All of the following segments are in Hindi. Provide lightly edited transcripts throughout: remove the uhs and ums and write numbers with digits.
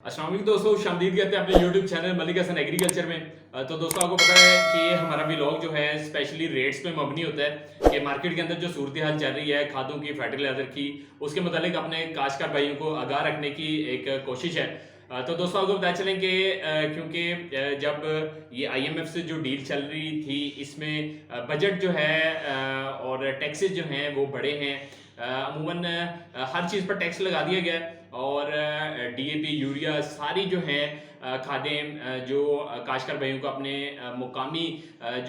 अस्सलाम वालेकुम दोस्तों, शामदीद कहते हैं अपने YouTube channel Malik Hasan agriculture में। तो दोस्तों आपको पता है कि ये हमारा व्लॉग जो है स्पेशली रेट्स पे मबनी होता है कि मार्केट के अंदर जो सूरत हाल चल रही है खादों की, फर्टिलाइजर की, उसके मुतालिक अपने काश्तकार भाइयों को आगाह रखने की एक कोशिश है। तो दोस्तों आपको बताया चलें कि क्योंकि जब ये IMF से जो डील चल रही थी इसमें बजट जो है और टैक्सेस जो हैं वो बढ़े हैं। अमूमन हर चीज़ पर टैक्स लगा दिया गया है और DAP, यूरिया सारी जो हैं खादें जो काश्तकार भाइयों को अपने मुकामी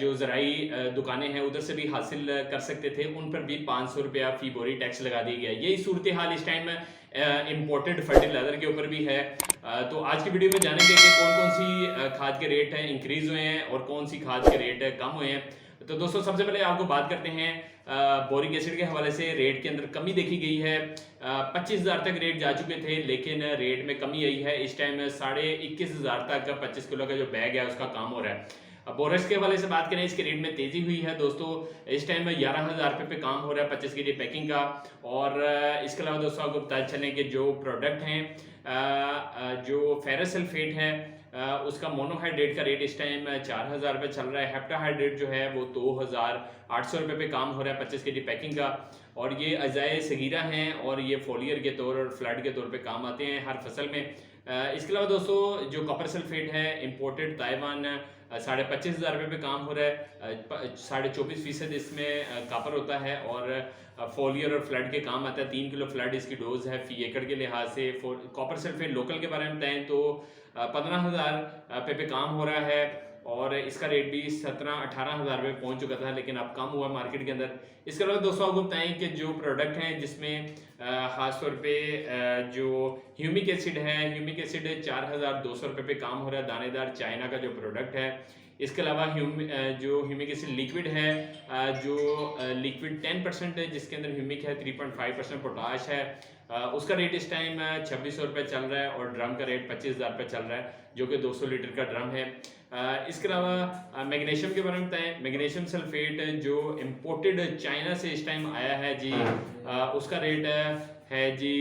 जो ज़राई दुकानें हैं उधर से भी हासिल कर सकते थे, उन पर भी 500 रुपया फ़ी बोरी टैक्स लगा दिया गया। यही सूरत हाल इस टाइम इम्पोर्टेड फर्टिलाइज़र के ऊपर भी है। तो आज की वीडियो में जानेंगे कि कौन कौन सी खाद के रेट हैं इंक्रीज़ हुए हैं और कौन सी खाद के रेट कम हुए हैं। तो दोस्तों सबसे पहले आपको बात करते हैं बोरिक एसिड के हवाले से। रेट के अंदर कमी देखी गई है। 25,000 तक रेट जा चुके थे लेकिन रेट में कमी आई है। इस टाइम 21,500 तक 25 किलो का जो बैग है उसका काम हो रहा है। अब बोरस के हवाले से बात करें, इसके रेट में तेजी हुई है दोस्तों। इस टाइम 11,000 रुपये पे काम हो रहा है 25 के जी पैकिंग का। और इसके अलावा दोस्तों आपको पता चलें कि जो प्रोडक्ट हैं जो फेरस सल्फेट है उसका मोनोहाइड्रेट का रेट इस टाइम 4,000 रुपये चल रहा है। हेप्टाहाइड्रेट जो है वो 2,800 रुपये पे काम हो रहा है 25 के जी पैकिंग का। और ये अजाए सगीरा हैं और ये फोलियर के तौर और फ्लड के तौर पे काम आते हैं हर फसल में। इसके अलावा दोस्तों जो कॉपर सल्फेट है इंपोर्टेड ताइवान 25,500 रुपये पे काम हो रहा है। 24.25% इसमें कॉपर होता है और फोलियर और फ्लड के काम आता है। 3 किलो फ्लड इसकी डोज है फी एकड़ के लिहाज से। कॉपर सल्फेट लोकल के बारे में बताएं तो 15,000 पे काम हो रहा है और इसका रेट भी 17-18,000 रुपये पहुँच चुका था लेकिन अब कम हुआ मार्केट के अंदर। इसके अलावा दोस्तों आपको बताएं कि जो प्रोडक्ट हैं जिसमें ख़ासतौर पे जो ह्यूमिक एसिड है, ह्यूमिक एसिड 4,200 रुपये पे काम हो रहा है। दानेदार चाइना का जो प्रोडक्ट है। इसके अलावा जो ह्यूमिक एसिड लिक्विड है जो लिक्विड 10% है जिसके अंदर ह्यूमिक है, 3.5% पोटाश है, उसका रेट इस टाइम 2,600 रुपये चल रहा है और ड्रम का रेट 25,000 रुपये चल रहा है जो कि 200 लीटर का ड्रम है। इसके अलावा मैग्नीशियम के बारे में बताएं। मैग्नीशियम सल्फेट जो इम्पोर्टेड चाइना से इस टाइम आया है जी, उसका रेट है जी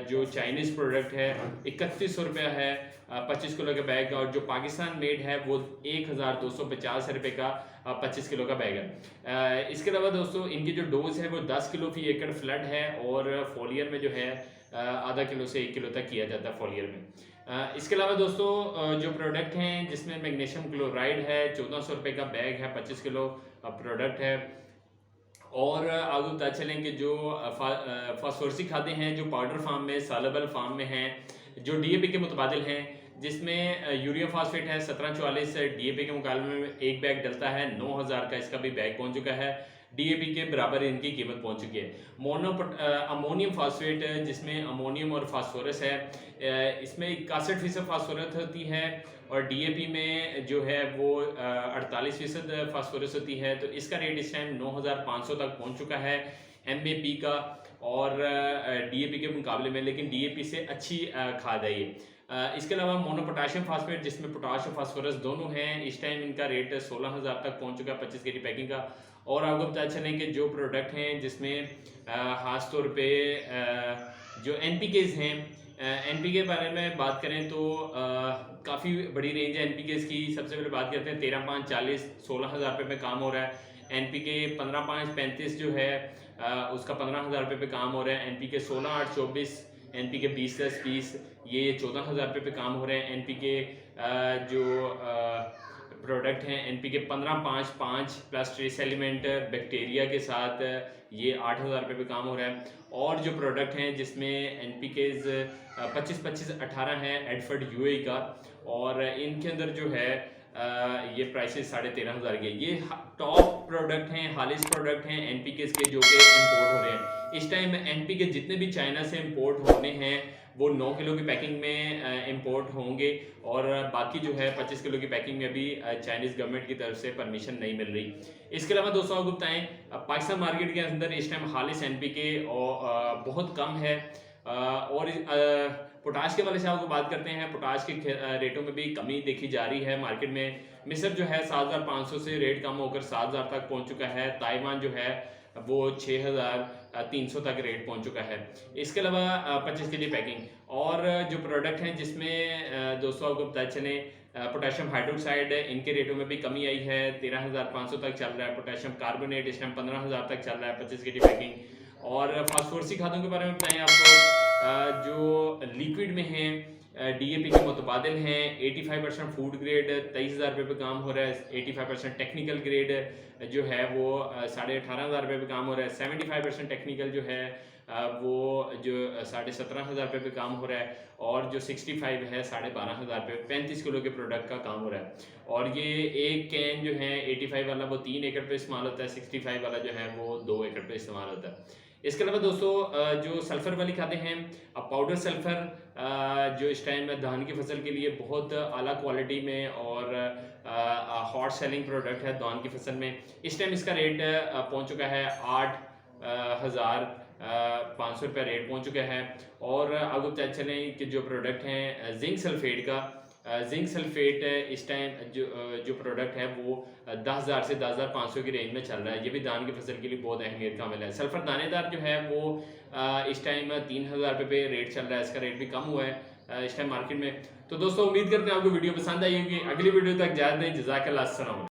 जो चाइनीज़ प्रोडक्ट है 3,100 रुपया है 25 किलो के बैग का। और जो पाकिस्तान मेड है वो 1,250 रुपये का 25 किलो का बैग है। इसके अलावा दोस्तों इनकी जो डोज है वो 10 किलो फी एकड़ फ्लड है और फोलियर में जो है आधा किलो से 1 किलो तक किया जाता है फोलियर में। इसके अलावा दोस्तों जो प्रोडक्ट हैं जिसमें मैग्नीशियम क्लोराइड है 1,400 रुपये का बैग है 25 किलो प्रोडक्ट है। और आगे बताया चलें कि जो फास्फोरसी खादें हैं जो पाउडर फार्म में, सालेबल फार्म में हैं, जो DAP के मुतबादिल हैं, जिसमें यूरिया फास्फेट है 1744 DAP के मुकाबले में एक बैग डलता है 9,000 का इसका भी बैग पहुंच चुका है। DAP के बराबर इनकी कीमत पहुंच चुकी है। अमोनियम फास्फेट जिसमें अमोनियम और फास्फोरस है, इसमें 61% फास्फोरस होती है और DAP में जो है वो 48% फास्फोरस होती है। तो इसका रेट इस टाइम 9,500 तक पहुंच चुका है MAP का और DAP के मुकाबले में, लेकिन DAP से अच्छी खाद है ये। इसके अलावा मोनो पोटाशियम फास्फेट जिसमें पोटाश और फास्फोरस दोनों हैं, इस टाइम इनका रेट 16,000 तक पहुंच चुका है 25 के जी पैकिंग का। और आपको बता चलें कि जो प्रोडक्ट हैं जिसमें ख़ास तौर पे जो NPKs हैं, NPK के बारे में बात करें तो काफ़ी बड़ी रेंज है NPKs की। सबसे पहले बात करते हैं 13,540 16,000 रुपये में काम हो रहा है। NPK 15,535 जो है उसका 15,000 रुपये पे काम हो रहा है। NPK 16,824, NPK 20,10,20 ये 14,000 रुपये पे काम हो रहे हैं। NPK जो प्रोडक्ट हैं NPK 15,5,5 plus trace element bacteria के साथ ये 8,000 रुपये पे काम हो रहा है। और जो प्रोडक्ट हैं जिसमें NPKs 25-25-18 है एडफर्ड UAE का और इनके अंदर जो है ये प्राइसेस 13,500 के ये टॉप प्रोडक्ट हैं, हालिस प्रोडक्ट हैं NPKs के जो कि इंपोर्ट हो रहे हैं। इस टाइम NPK जितने भी चाइना से इंपोर्ट होने हैं वो 9 किलो की पैकिंग में इंपोर्ट होंगे और बाकी जो है 25 किलो की पैकिंग में अभी चाइनीज़ गवर्नमेंट की तरफ से परमिशन नहीं मिल रही। इसके अलावा दोस्तों आपको बताएं पाकिस्तान मार्केट के अंदर इस टाइम हालिस NPK और बहुत कम है। और पोटाश के वाले से आपको बात करते हैं। पोटाश के रेटों में भी कमी देखी जा रही है मार्केट में। मिस्र जो है 7,500 से रेट कम होकर 7,000 तक पहुंच चुका है। ताइवान जो है वो 6,300 तक रेट पहुंच चुका है। इसके अलावा 25 के जी पैकिंग और जो प्रोडक्ट हैं जिसमें दोस्तों आपको पता चले पोटेशियम हाइड्रोक्साइड, इनके रेटों में भी कमी आई है। 13,500 तक चल रहा है। पोटेशियम कार्बोनेट इस टाइम 15,000 तक चल रहा है 25 के जी पैकिंग। और फास्फोरसी खादों के बारे में बताएं आपको, जो लिक्विड में हैं DAP के मुतबादिल हैं। 85% फूड ग्रेड 23,000 रुपये पे काम हो रहा है। 85% टेक्निकल ग्रेड जो है वो 18,500 रुपये पे काम हो रहा है। 75% टेक्निकल जो है वो जो 17,500 रुपये पे काम हो रहा है। और जो 65 है 12,500 रुपये, 35 किलो के प्रोडक्ट का काम हो रहा है। और ये एक कैन जो है 85 वाला वो 3 एकड़ पे इस्तेमाल होता है, 65 वाला जो है वो 2 एकड़ पे इस्तेमाल होता है। इसके अलावा दोस्तों जो सल्फ़र वाली खादें हैं, पाउडर सल्फ़र जो इस टाइम धान की फसल के लिए बहुत आला क्वालिटी में और हॉट सेलिंग प्रोडक्ट है धान की फसल में। इस टाइम इसका रेट पहुंच चुका है 8,500 रुपये रेट पहुंच चुका है। और आपको पता चलें कि जो प्रोडक्ट हैं जिंक सल्फेट का, जिंक सल्फेट इस टाइम जो प्रोडक्ट है वो 10,000 से 10,500 की रेंज में चल रहा है। ये भी धान की फसल के लिए बहुत अहमियत का अमल है। सल्फर दानेदार जो है वो इस टाइम 3,000 रुपये पे रेट चल रहा है। इसका रेट भी कम हुआ है इस टाइम मार्केट में। तो दोस्तों उम्मीद करते हैं आपको वीडियो पसंद आई होगी। अगली वीडियो तक इजाज़त दें। जज़ाकल्लाह, अस्सलाम।